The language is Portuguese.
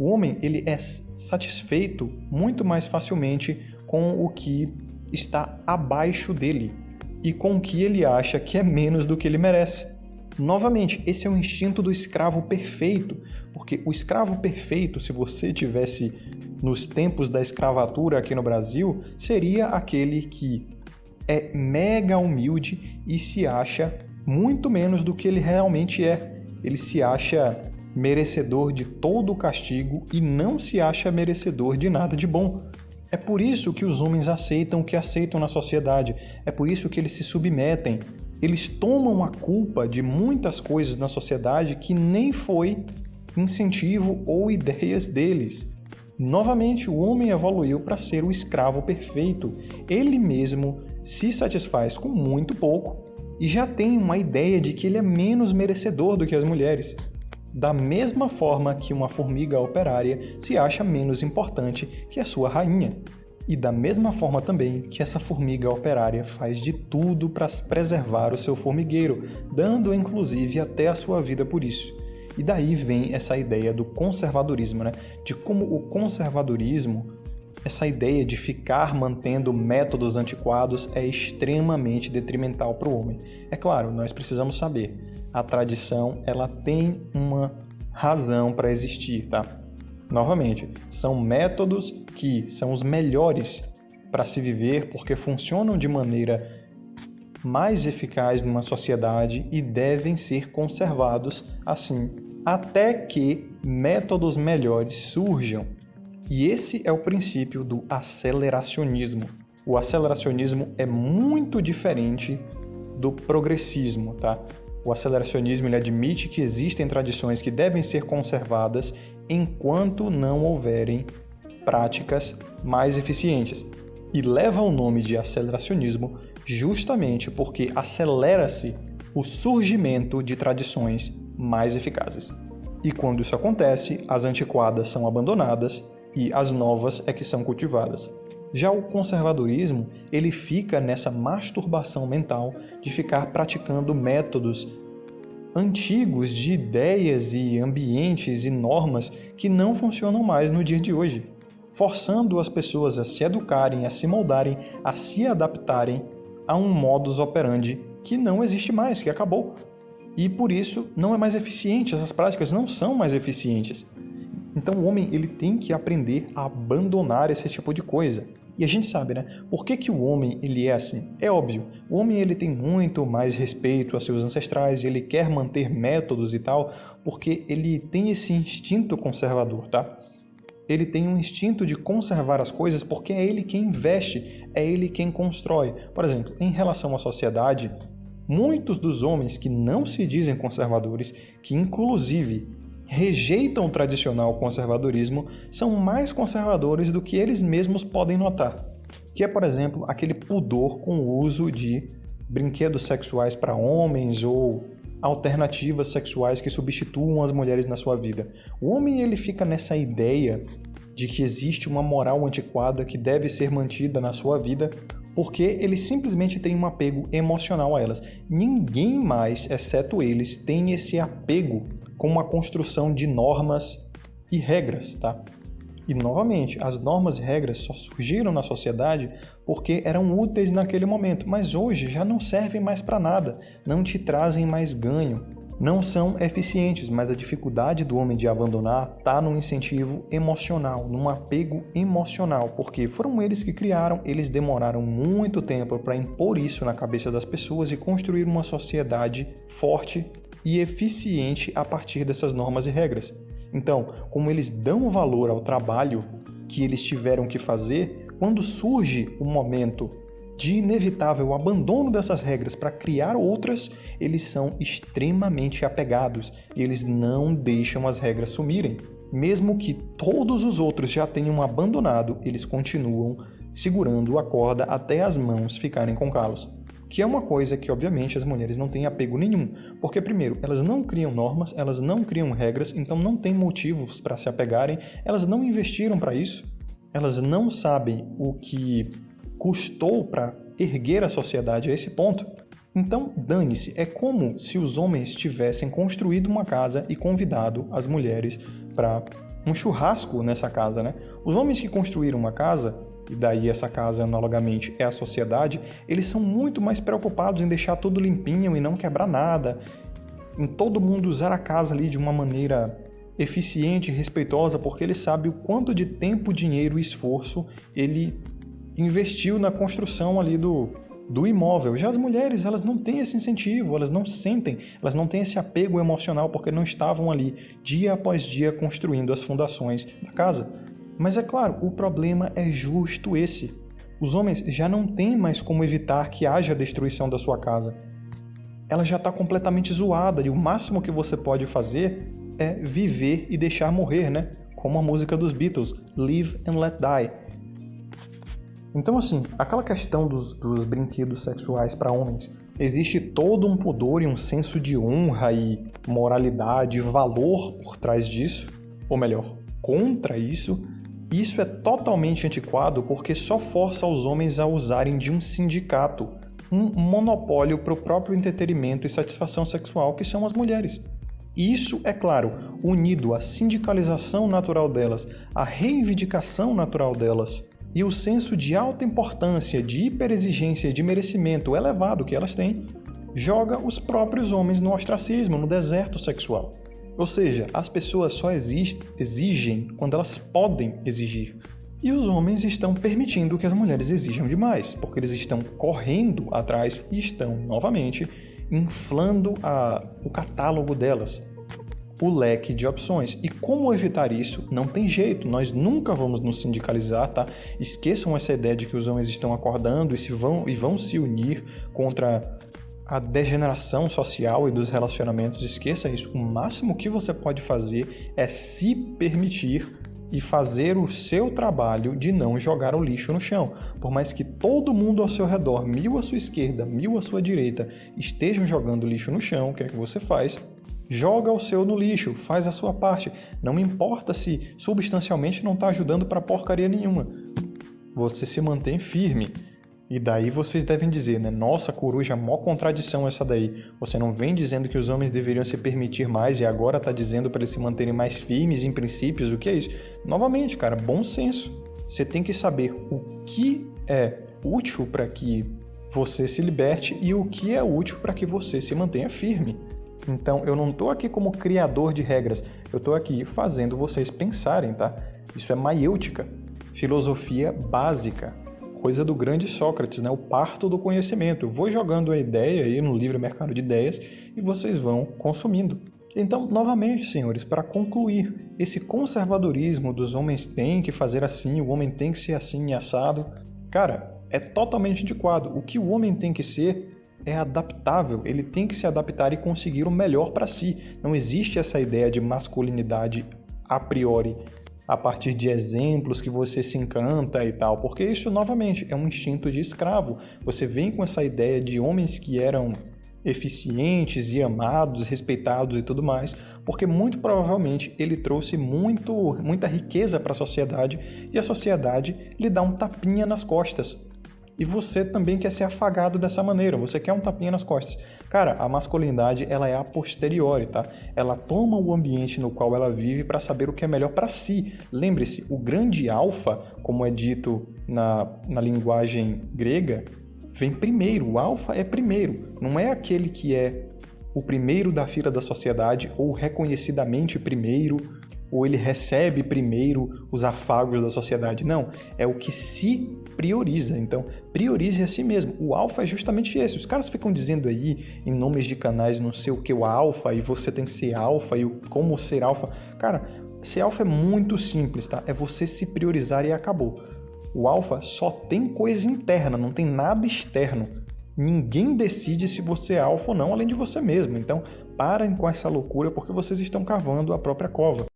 O homem ele é satisfeito muito mais facilmente com o que está abaixo dele e com o que ele acha que é menos do que ele merece. Novamente, esse é o instinto do escravo perfeito, porque o escravo perfeito, se você tivesse nos tempos da escravatura aqui no Brasil, seria aquele que é mega humilde e se acha muito menos do que ele realmente é. Ele se acha merecedor de todo o castigo e não se acha merecedor de nada de bom. É por isso que os homens aceitam o que aceitam na sociedade, é por isso que eles se submetem. Eles tomam a culpa de muitas coisas na sociedade que nem foi incentivo ou ideias deles. Novamente, o homem evoluiu para ser o escravo perfeito. Ele mesmo se satisfaz com muito pouco e já tem uma ideia de que ele é menos merecedor do que as mulheres. Da mesma forma que uma formiga operária se acha menos importante que a sua rainha. E da mesma forma também que essa formiga operária faz de tudo para preservar o seu formigueiro, dando inclusive até a sua vida por isso. E daí vem essa ideia do conservadorismo, né? De como o conservadorismo, essa ideia de ficar mantendo métodos antiquados é extremamente detrimental para o homem. É claro, nós precisamos saber, a tradição ela tem uma razão para existir, tá? Novamente, são métodos que são os melhores para se viver porque funcionam de maneira mais eficaz numa sociedade e devem ser conservados assim, até que métodos melhores surjam. E esse é o princípio do aceleracionismo. O aceleracionismo é muito diferente do progressismo, tá? O aceleracionismo ele admite que existem tradições que devem ser conservadas enquanto não houverem práticas mais eficientes. E leva o nome de aceleracionismo justamente porque acelera-se o surgimento de tradições mais eficazes. E quando isso acontece, as antiquadas são abandonadas e as novas é que são cultivadas. Já o conservadorismo, ele fica nessa masturbação mental de ficar praticando métodos antigos de ideias e ambientes e normas que não funcionam mais no dia de hoje, forçando as pessoas a se educarem, a se moldarem, a se adaptarem a um modus operandi que não existe mais, que acabou. E por isso não é mais eficiente, essas práticas não são mais eficientes. Então o homem ele tem que aprender a abandonar esse tipo de coisa. E a gente sabe, né? Por que o homem ele é assim? É óbvio, o homem ele tem muito mais respeito a seus ancestrais, ele quer manter métodos e tal, porque ele tem esse instinto conservador, tá? Ele tem um instinto de conservar as coisas porque é ele quem investe, é ele quem constrói. Por exemplo, em relação à sociedade, muitos dos homens que não se dizem conservadores, que inclusive rejeitam o tradicional conservadorismo, são mais conservadores do que eles mesmos podem notar. Que é, por exemplo, aquele pudor com o uso de brinquedos sexuais para homens ou alternativas sexuais que substituam as mulheres na sua vida. O homem ele fica nessa ideia de que existe uma moral antiquada que deve ser mantida na sua vida porque ele simplesmente tem um apego emocional a elas. Ninguém mais, exceto eles, tem esse apego com uma construção de normas e regras, tá? E, novamente, as normas e regras só surgiram na sociedade porque eram úteis naquele momento, mas hoje já não servem mais para nada, não te trazem mais ganho, não são eficientes, mas a dificuldade do homem de abandonar está no incentivo emocional, num apego emocional, porque foram eles que criaram, eles demoraram muito tempo para impor isso na cabeça das pessoas e construir uma sociedade forte e eficiente a partir dessas normas e regras. Então, como eles dão valor ao trabalho que eles tiveram que fazer, quando surge o momento de inevitável abandono dessas regras para criar outras, eles são extremamente apegados e eles não deixam as regras sumirem. Mesmo que todos os outros já tenham abandonado, eles continuam segurando a corda até as mãos ficarem com calos. Que é uma coisa que, obviamente, as mulheres não têm apego nenhum, porque, primeiro, elas não criam normas, elas não criam regras, então não tem motivos para se apegarem, elas não investiram para isso, elas não sabem o que custou para erguer a sociedade a esse ponto. Então, dane-se, é como se os homens tivessem construído uma casa e convidado as mulheres para um churrasco nessa casa, né? Os homens que construíram uma casa, e daí essa casa analogamente é a sociedade, eles são muito mais preocupados em deixar tudo limpinho e não quebrar nada, em todo mundo usar a casa ali de uma maneira eficiente e respeitosa, porque ele sabe o quanto de tempo, dinheiro e esforço ele investiu na construção ali do imóvel. Já as mulheres, elas não têm esse incentivo, elas não sentem, elas não têm esse apego emocional porque não estavam ali dia após dia construindo as fundações da casa. Mas é claro, o problema é justo esse. Os homens já não têm mais como evitar que haja a destruição da sua casa. Ela já está completamente zoada e o máximo que você pode fazer é viver e deixar morrer, né? Como a música dos Beatles, Live and Let Die. Então, assim, aquela questão dos brinquedos sexuais para homens, existe todo um pudor e um senso de honra e moralidade e valor por trás disso, ou melhor, contra isso. Isso é totalmente antiquado porque só força os homens a usarem de um sindicato, um monopólio para o próprio entretenimento e satisfação sexual, que são as mulheres. Isso, é claro, unido à sindicalização natural delas, à reivindicação natural delas e o senso de alta importância, de hiperexigência e de merecimento elevado que elas têm, joga os próprios homens no ostracismo, no deserto sexual. Ou seja, as pessoas só exigem quando elas podem exigir. E os homens estão permitindo que as mulheres exijam demais, porque eles estão correndo atrás e estão, novamente, inflando o catálogo delas, o leque de opções. E como evitar isso? Não tem jeito, nós nunca vamos nos sindicalizar, tá? Esqueçam essa ideia de que os homens estão acordando e vão se unir contra a degeneração social e dos relacionamentos. Esqueça isso. O máximo que você pode fazer é se permitir e fazer o seu trabalho de não jogar o lixo no chão. Por mais que todo mundo ao seu redor, 1000 à sua esquerda, 1000 à sua direita, estejam jogando lixo no chão, o que é que você faz? Joga o seu no lixo, faz a sua parte. Não importa se substancialmente não está ajudando para porcaria nenhuma. Você se mantém firme. E daí vocês devem dizer, né? Nossa, coruja, mó contradição essa daí. Você não vem dizendo que os homens deveriam se permitir mais e agora está dizendo para eles se manterem mais firmes em princípios. O que é isso? Novamente, cara, bom senso. Você tem que saber o que é útil para que você se liberte e o que é útil para que você se mantenha firme. Então, eu não estou aqui como criador de regras. Eu estou aqui fazendo vocês pensarem, tá? Isso é maiêutica, filosofia básica. Coisa do grande Sócrates, né? O parto do conhecimento. Eu vou jogando a ideia aí no livre mercado de ideias e vocês vão consumindo. Então, novamente, senhores, para concluir, esse conservadorismo dos homens tem que fazer assim, o homem tem que ser assim e assado, cara, é totalmente antiquado. O que o homem tem que ser é adaptável, ele tem que se adaptar e conseguir o melhor para si. Não existe essa ideia de masculinidade a priori, a partir de exemplos que você se encanta e tal, porque isso, novamente, é um instinto de escravo. Você vem com essa ideia de homens que eram eficientes e amados, respeitados e tudo mais, porque muito provavelmente ele trouxe muita riqueza para a sociedade e a sociedade lhe dá um tapinha nas costas. E você também quer ser afagado dessa maneira, você quer um tapinha nas costas. Cara, a masculinidade, ela é a posteriori, tá? Ela toma o ambiente no qual ela vive para saber o que é melhor para si. Lembre-se, o grande alfa, como é dito na linguagem grega, vem primeiro. O alfa é primeiro, não é aquele que é o primeiro da fila da sociedade ou reconhecidamente primeiro, ou ele recebe primeiro os afagos da sociedade. Não, é o que se prioriza. Então, priorize a si mesmo. O alfa é justamente esse. Os caras ficam dizendo aí, em nomes de canais, não sei o que, o alfa, e você tem que ser alfa, e como ser alfa. Cara, ser alfa é muito simples, tá? É você se priorizar e acabou. O alfa só tem coisa interna, não tem nada externo. Ninguém decide se você é alfa ou não, além de você mesmo. Então, parem com essa loucura, porque vocês estão cavando a própria cova.